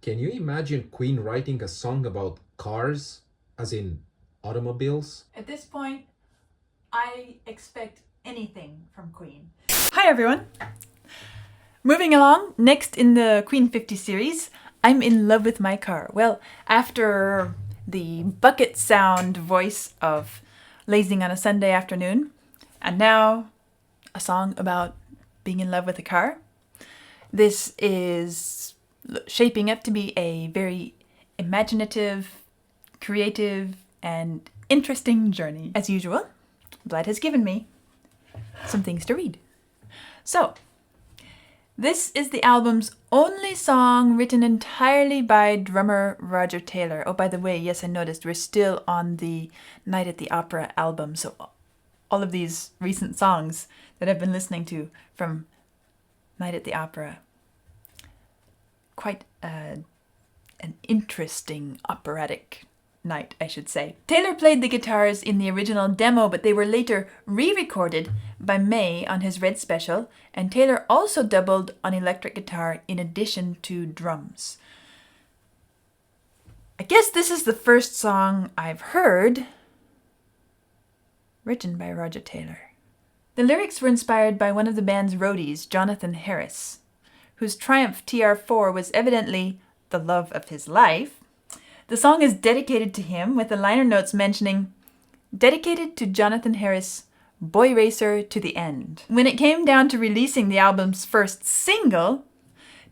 Can you imagine Queen writing a song about cars, as in automobiles? At this point, I expect anything from Queen. Hi everyone! Moving along, next in the Queen 50 series, I'm in love with my car. Well, after the bucket sound voice of Lazing on a Sunday Afternoon, and now a song about being in love with a car. This is shaping up to be a very imaginative, creative, and interesting journey. As usual, Vlad has given me some things to read. So, this is the album's only song written entirely by drummer Roger Taylor. Oh, by the way, yes, I noticed we're still on the Night at the Opera album, so all of these recent songs that I've been listening to from Night at the Opera, quite an interesting operatic night, I should say. Taylor played the guitars in the original demo, but they were later re-recorded by May on his Red Special, and Taylor also doubled on electric guitar in addition to drums. I guess this is the first song I've heard written by Roger Taylor. The lyrics were inspired by one of the band's roadies, Jonathan Harris, whose Triumph TR4 was evidently the love of his life. The song is dedicated to him, with the liner notes mentioning, "Dedicated to Jonathan Harris, boy racer to the end." When it came down to releasing the album's first single,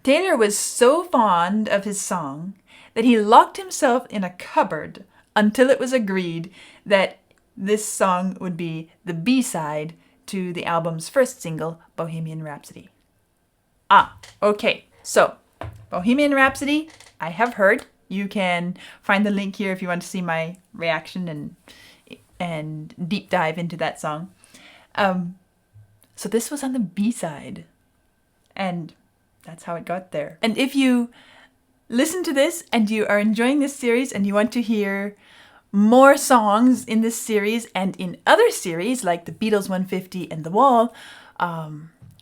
Taylor was so fond of his song that he locked himself in a cupboard until it was agreed that this song would be the B-side to the album's first single, Bohemian Rhapsody. Okay, so Bohemian Rhapsody, I have heard. You can find the link here if you want to see my reaction and deep dive into that song. So this was on the B-side, and that's how it got there. And if you listen to this and you are enjoying this series and you want to hear more songs in this series and in other series like the Beatles 150 and The Wall,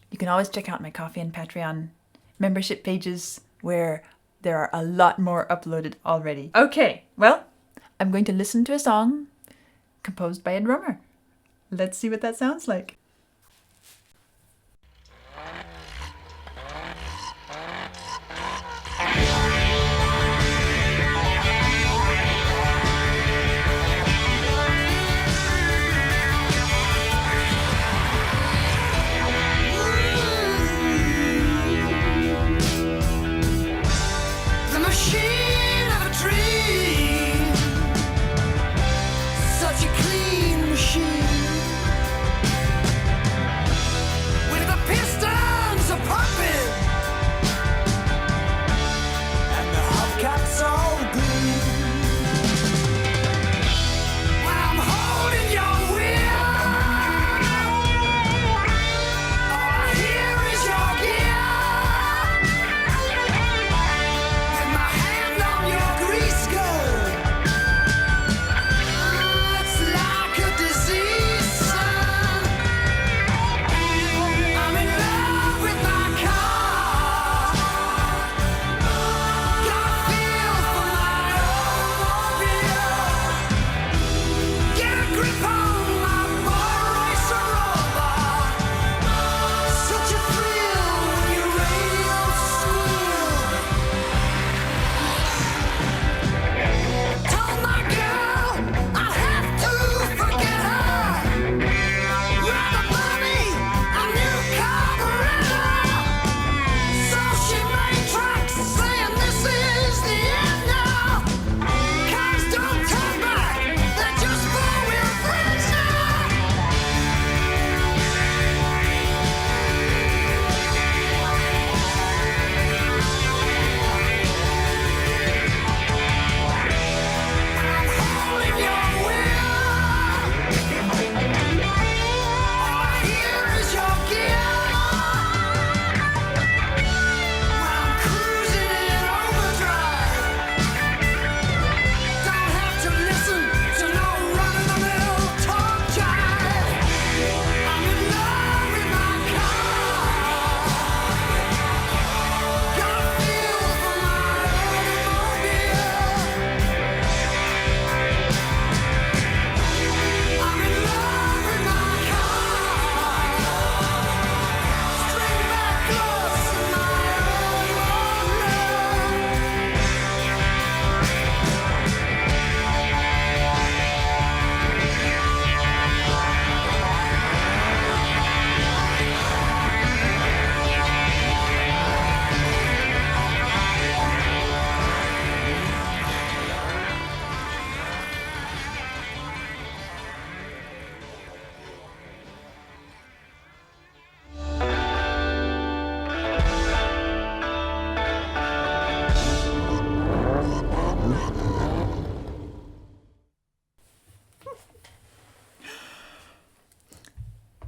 you can always check out my Ko-fi and Patreon membership pages where there are a lot more uploaded already. Okay, well, I'm going to listen to a song composed by a drummer. Let's see what that sounds like.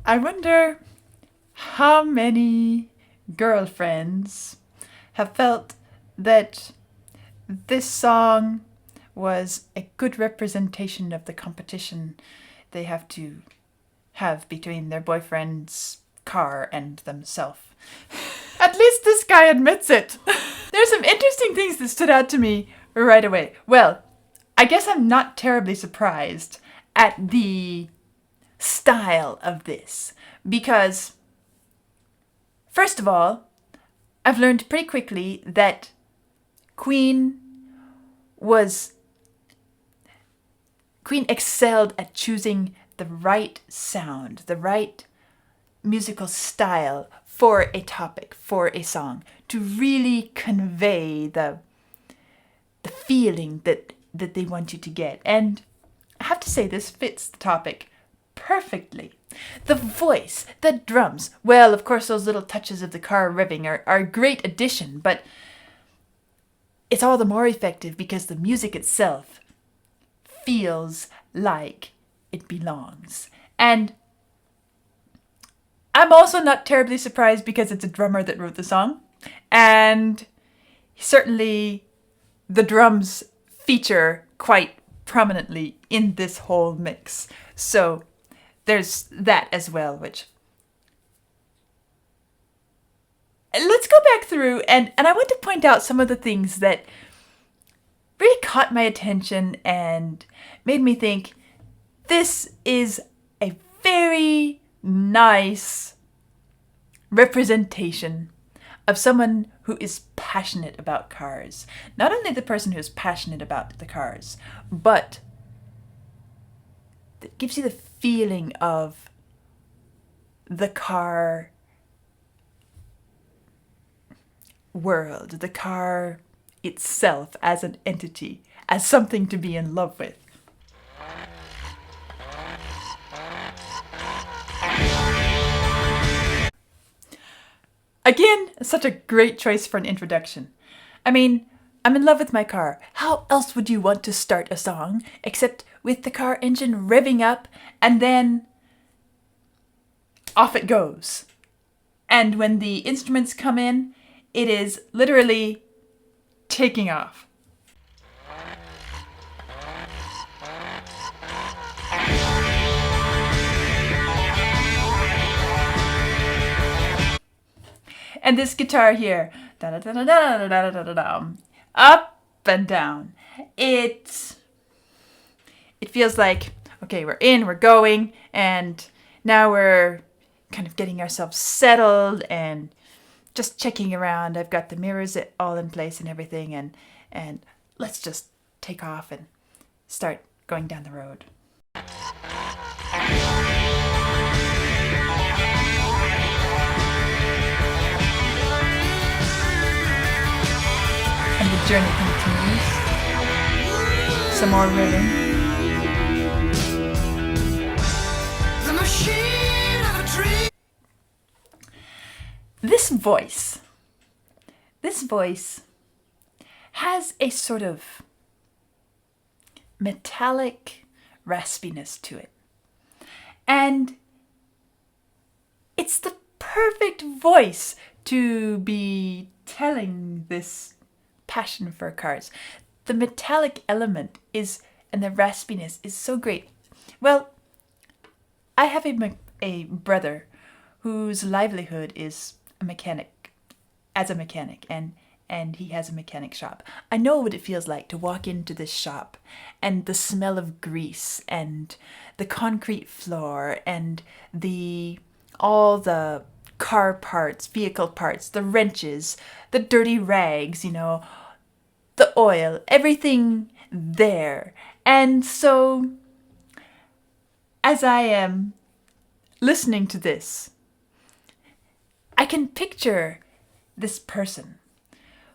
I wonder how many girlfriends have felt that this song was a good representation of the competition they have to have between their boyfriend's car and themselves. At least this guy admits it. There's some interesting things that stood out to me right away. Well, I guess I'm not terribly surprised at the style of this because, first of all, I've learned pretty quickly that Queen excelled at choosing the right sound, the right musical style for a topic, for a song, to really convey the feeling that they want you to get. And I have to say, this fits the topic perfectly. The voice, the drums, well, of course, those little touches of the car revving are a great addition, but it's all the more effective because the music itself feels like it belongs. And I'm also not terribly surprised because it's a drummer that wrote the song. And certainly the drums feature quite prominently in this whole mix. So there's that as well, which... Let's go back through and I want to point out some of the things that really caught my attention and made me think this is a very nice representation of someone who is passionate about cars. Not only the person who is passionate about the cars, but that gives you the feeling of the car world, the car itself as an entity, as something to be in love with. Again, such a great choice for an introduction. I mean, I'm in love with my car. How else would you want to start a song except with the car engine revving up and then off it goes? And when the instruments come in, it is literally taking off. And this guitar here, up and down. It feels like, okay, we're in, we're going, and now we're kind of getting ourselves settled and just checking around. I've got the mirrors all in place and everything, and let's just take off and start going down the road. And the journey continues. Some more rhythm. The machine of a dream. This voice has a sort of metallic raspiness to it. And it's the perfect voice to be telling this passion for cars. The metallic element and the raspiness is so great. Well, I have a brother whose livelihood is as a mechanic, and he has a mechanic shop. I know what it feels like to walk into this shop and the smell of grease and the concrete floor and all the car parts, vehicle parts, the wrenches, the dirty rags, the oil, everything there. And so as I am listening to this, I can picture this person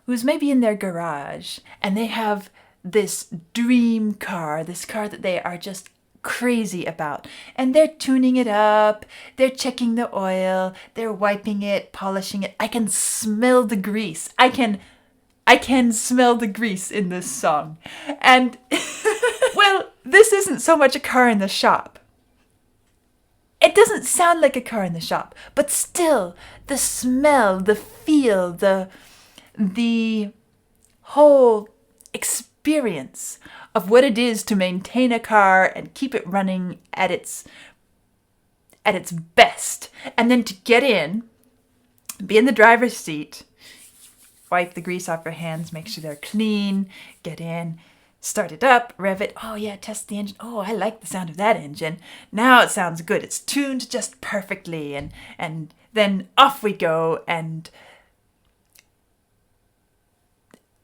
who's maybe in their garage and they have this dream car, this car that they are just crazy about. And they're tuning it up, they're checking the oil, they're wiping it, polishing it. I can smell the grease. I can smell the grease in this song. And, well, this isn't so much a car in the shop. It doesn't sound like a car in the shop, but still, the smell, the feel, the whole experience of what it is to maintain a car and keep it running at its best, and then to get in, be in the driver's seat, wipe the grease off your hands, make sure they're clean, get in, start it up, rev it. Oh yeah, test the engine. Oh, I like the sound of that engine. Now it sounds good. It's tuned just perfectly, and then off we go. And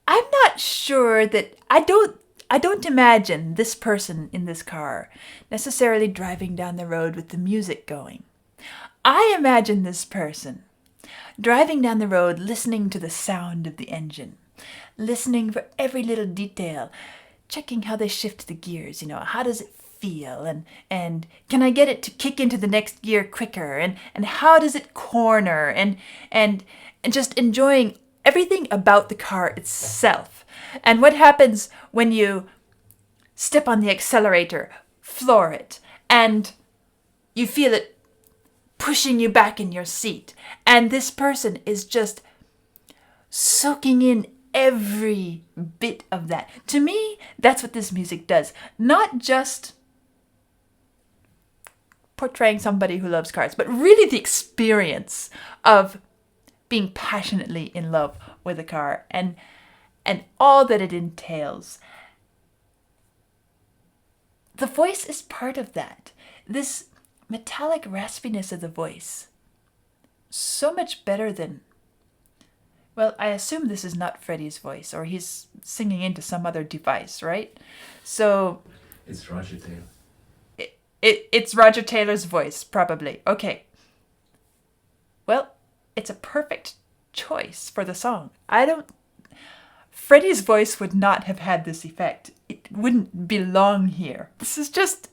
I'm not sure that I don't imagine this person in this car necessarily driving down the road with the music going. I imagine this person driving down the road, listening to the sound of the engine, listening for every little detail, checking how they shift the gears, how does it feel, and can I get it to kick into the next gear quicker, and how does it corner, and just enjoying everything about the car itself. And what happens when you step on the accelerator, floor it, and you feel it pushing you back in your seat. And this person is just soaking in every bit of that. To me, that's what this music does. Not just portraying somebody who loves cars, but really the experience of being passionately in love with a car and all that it entails. The voice is part of that. This metallic raspiness of the voice. So much better than... Well, I assume this is not Freddie's voice, or he's singing into some other device, right? So... It's Roger Taylor. It's Roger Taylor's voice, probably. Okay. Well, it's a perfect choice for the song. Freddie's voice would not have had this effect. It wouldn't belong here. This is just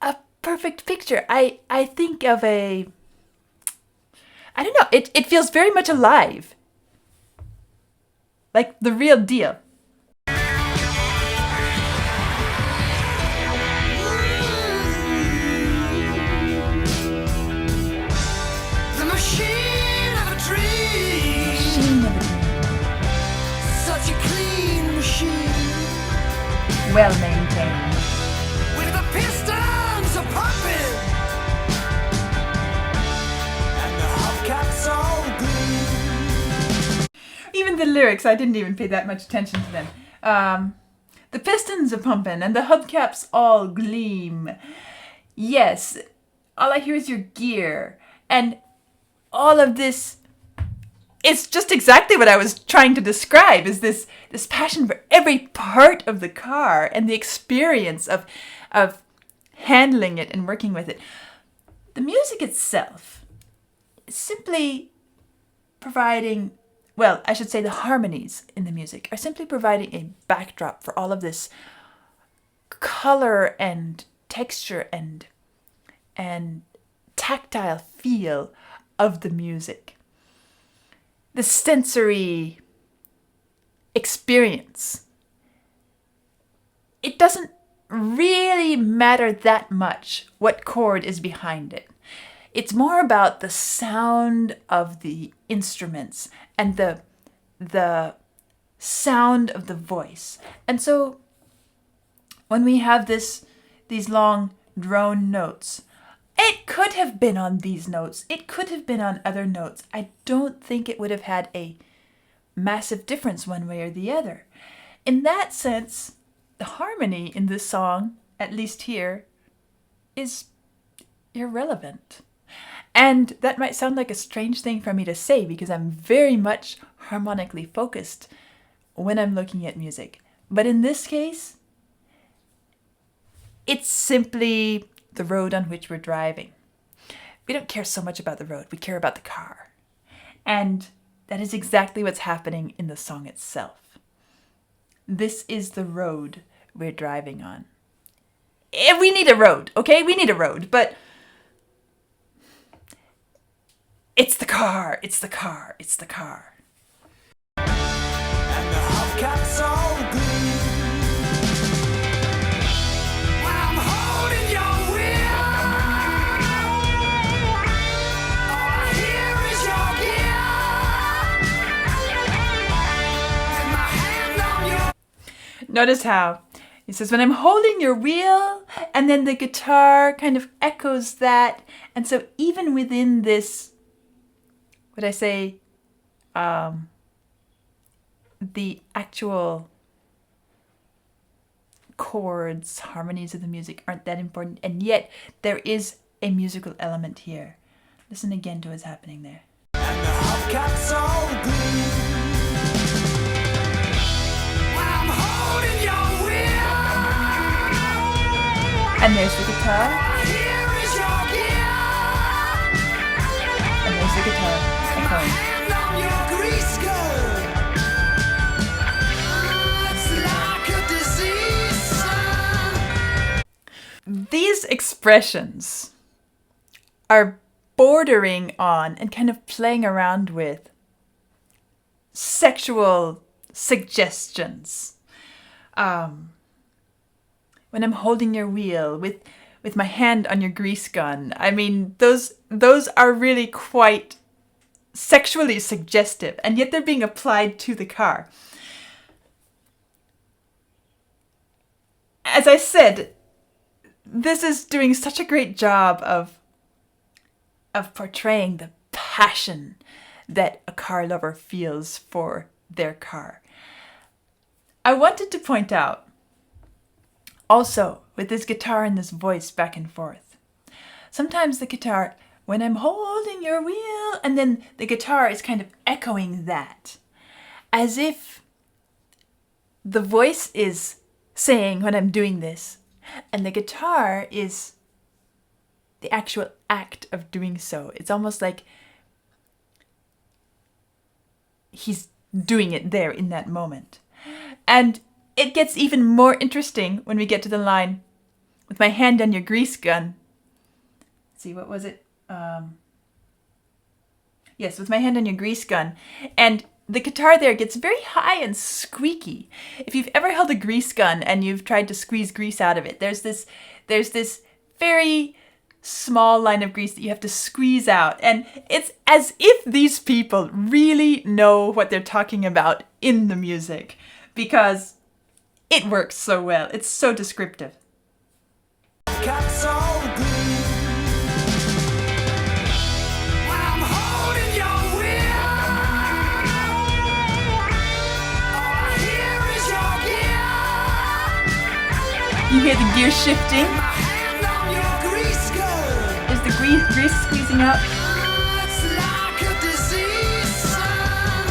a perfect picture. I think of I don't know, it feels very much alive. Like the real deal. The machine of a dream. Such a clean machine. Well maintained. With the pistons a pumping. And the hubcaps all green. Even the lyrics, I didn't even pay that much attention to them. The pistons are pumping and the hubcaps all gleam. Yes, all I hear is your gear. And all of this, it's just exactly what I was trying to describe, is this passion for every part of the car and the experience of handling it and working with it. The music itself is simply providing... Well, I should say the harmonies in the music are simply providing a backdrop for all of this color and texture and tactile feel of the music. The sensory experience. It doesn't really matter that much what chord is behind it. It's more about the sound of the instruments and the sound of the voice. And so when we have these long drone notes, it could have been on these notes. It could have been on other notes. I don't think it would have had a massive difference one way or the other. In that sense, the harmony in this song, at least here, is irrelevant. And that might sound like a strange thing for me to say because I'm very much harmonically focused when I'm looking at music. But in this case, it's simply the road on which we're driving. We don't care so much about the road, we care about the car. And that is exactly what's happening in the song itself. This is the road we're driving on. We need a road, okay? We need a road, but it's the car, it's the car, it's the car. And the hubcaps all green. When I'm holding your wheel, Notice how he says, when I'm holding your wheel, and then the guitar kind of echoes that. And so even within this, would I say, the actual chords, harmonies of the music aren't that important, and yet there is a musical element here. Listen again to what's happening there. And the hubcap's all green. When I'm holding your wheel, And there's the guitar, here is your gear. and there's the guitar echoing. Hand on your grease gun. It's like a disease, son. These expressions are bordering on and kind of playing around with sexual suggestions. When I'm holding your wheel with my hand on your grease gun, I mean, those are really quite sexually suggestive, and yet they're being applied to the car. As I said, this is doing such a great job of portraying the passion that a car lover feels for their car. I wanted to point out also with this guitar and this voice back and forth. Sometimes the guitar, when I'm holding your wheel, and then the guitar is kind of echoing that, as if the voice is saying when I'm doing this, and the guitar is the actual act of doing so. It's almost like he's doing it there in that moment. And it gets even more interesting when we get to the line, with my hand on your grease gun. Let's see, what was it? Yes, with my hand on your grease gun. And the guitar there gets very high and squeaky. If you've ever held a grease gun and you've tried to squeeze grease out of it, there's this very small line of grease that you have to squeeze out. And it's as if these people really know what they're talking about in the music, because it works so well. It's so descriptive. Hubcap's all green. When I'm holding your wheel, all I hear is your gear. You hear the gear shifting. My hand on your grease gun. There's the grease squeezing out. It's like a disease, son.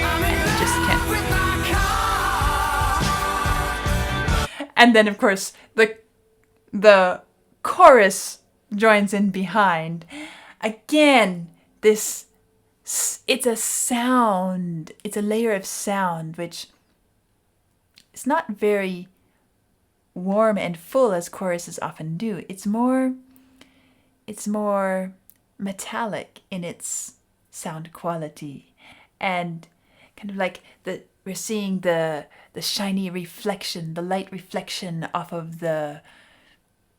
I'm in Just love can't. with my car. And then, of course, the chorus joins in behind. Again, it's a sound. It's a layer of sound, which is not very warm and full as choruses often do. It's more metallic in its sound quality, and kind of like we're seeing the shiny reflection, the light reflection off of the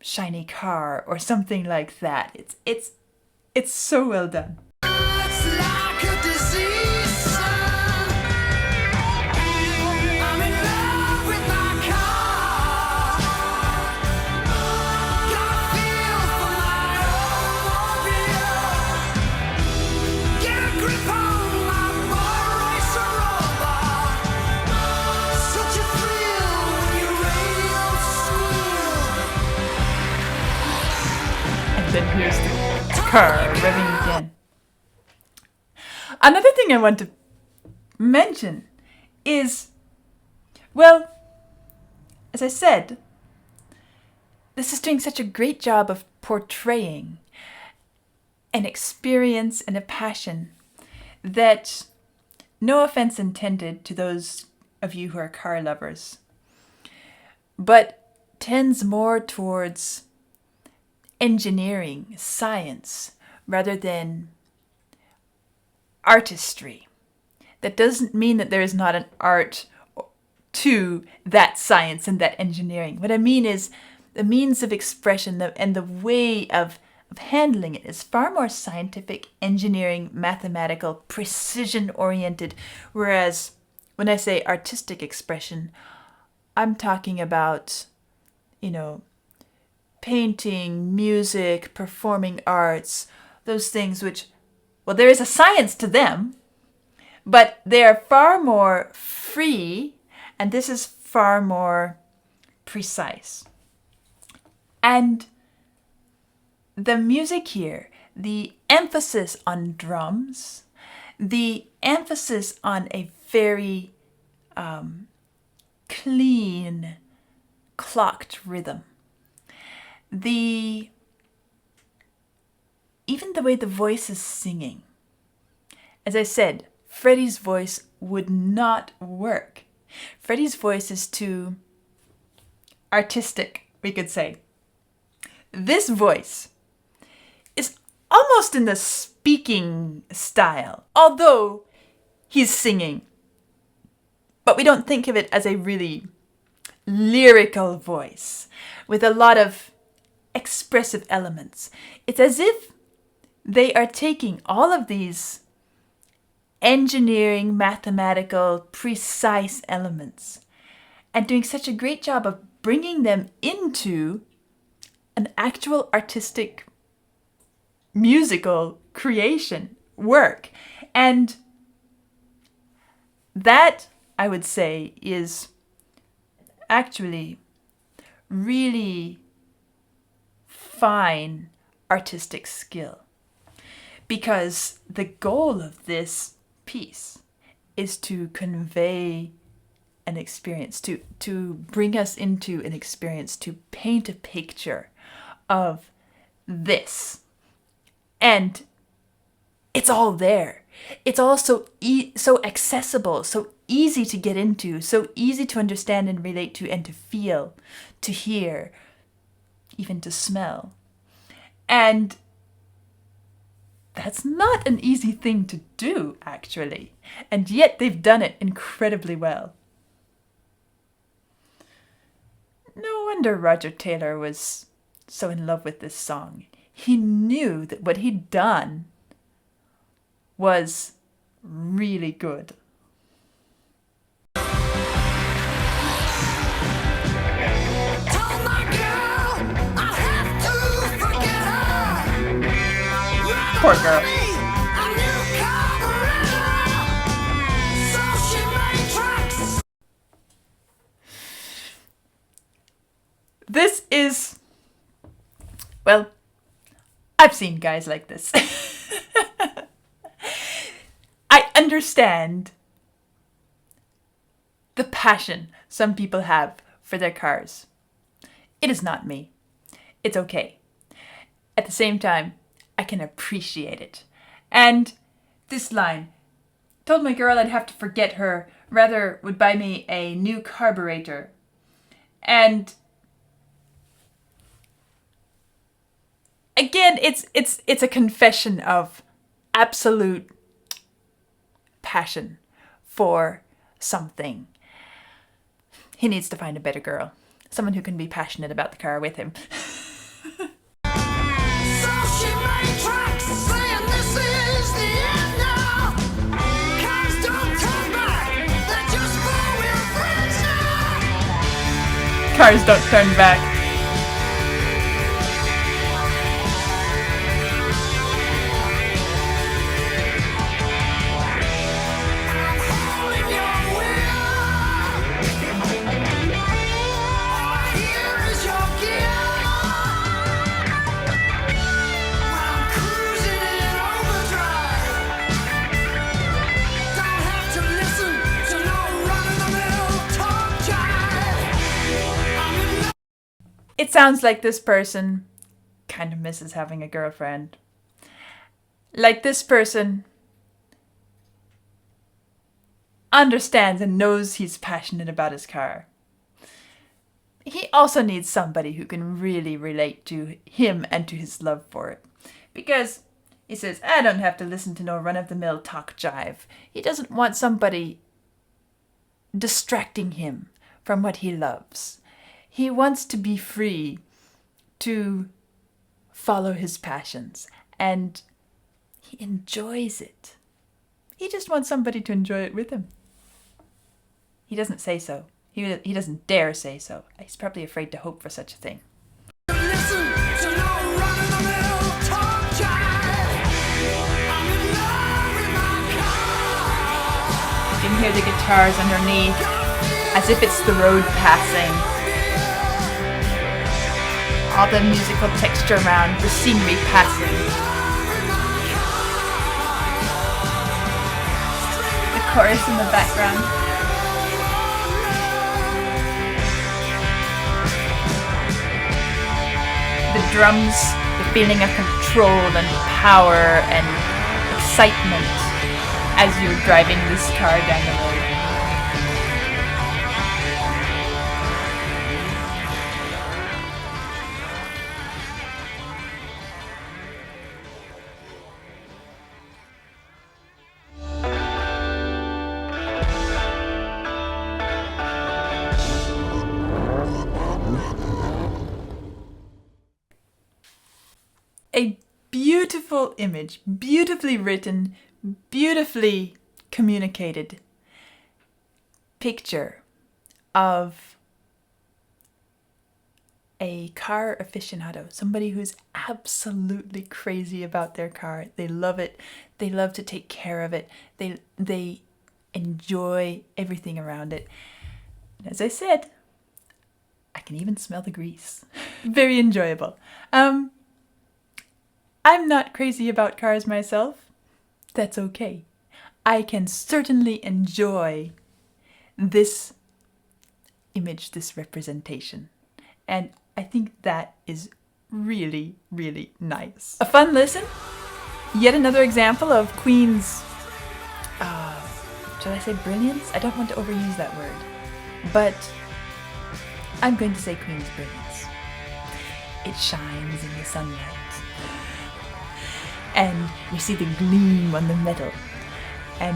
shiny car or something like that. It's so well done. It's like a disease, son. I'm in love with my car. Got a feel for my automobile. Get a grip on my motor racer robot. Such a thrill when your radio squeals. And then here's the car revving again. Another thing I want to mention is, well, as I said, this is doing such a great job of portraying an experience and a passion that, no offense intended to those of you who are car lovers, but tends more towards engineering, science, rather than artistry. That doesn't mean that there is not an art to that science and that engineering. What I mean is the means of expression and the way of handling it is far more scientific, engineering, mathematical, precision-oriented, whereas when I say artistic expression, I'm talking about, painting, music, performing arts, those things which, well, there is a science to them, but they are far more free, and this is far more precise. And the music here, the emphasis on drums, the emphasis on a very clean, clocked rhythm, even the way the voice is singing. As I said, Freddie's voice would not work. Freddie's voice is too artistic, we could say. This voice is almost in the speaking style, although he's singing. But we don't think of it as a really lyrical voice with a lot of expressive elements. It's as if they are taking all of these engineering, mathematical, precise elements and doing such a great job of bringing them into an actual artistic musical creation work. And that, I would say, is actually really fine artistic skill, because the goal of this piece is to convey an experience, to bring us into an experience, to paint a picture of this. And it's all there. It's all so accessible, so easy to get into, so easy to understand and relate to and to feel, to hear, even to smell. And that's not an easy thing to do, actually. And yet they've done it incredibly well. No wonder Roger Taylor was so in love with this song. He knew that what he'd done was really good. Told my girl I have to forget her. Poor girl. A new carburetor. So she made tracks. This is, well, I've seen guys like this. I understand the passion some people have for their cars. It is not me. It's okay. At the same time, I can appreciate it. And this line, told my girl I'd have to forget her, rather would buy me a new carburetor. And again, it's a confession of absolute passion for something. He needs to find a better girl, someone who can be passionate about the car with him. So she made tracks, saying this is the end now. Cars don't turn back, they're just four-wheel friends now. Cars don't turn back. I'm holding your will. All I hear is your gear. When I'm cruising in overdrive, don't have to listen to no run-of-the-mill talk jive. I'm in love. It sounds like this person kind of misses having a girlfriend. Like this person understands and knows he's passionate about his car. He also needs somebody who can really relate to him and to his love for it. Because he says, I don't have to listen to no run-of-the-mill talk jive. He doesn't want somebody distracting him from what he loves. He wants to be free to follow his passions, and he enjoys it. He just wants somebody to enjoy it with him. He doesn't say so. He doesn't dare say so. He's probably afraid to hope for such a thing. Listen to no run-of-the-mill talk jive. I'm in love with my car. You can hear the guitars underneath, as if it's the road passing. All the musical texture around, the scenery passing. The chorus in the background. The drums, the feeling of control and power and excitement as you're driving this car down the road. A beautiful image, beautifully written, beautifully communicated picture of a car aficionado, somebody who's absolutely crazy about their car. They love it. They love to take care of it. They enjoy everything around it. And as I said, I can even smell the grease. Very enjoyable. I'm not crazy about cars myself. That's okay. I can certainly enjoy this image, this representation. And I think that is really, really nice. A fun listen. Yet another example of Queen's, should I say brilliance? I don't want to overuse that word. But I'm going to say Queen's brilliance. It shines in the sunlight. And we see the gleam on the metal, and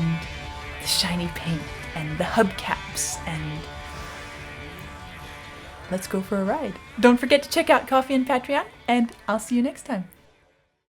the shiny paint, and the hubcaps, and let's go for a ride. Don't forget to check out Coffee and Patreon, and I'll see you next time.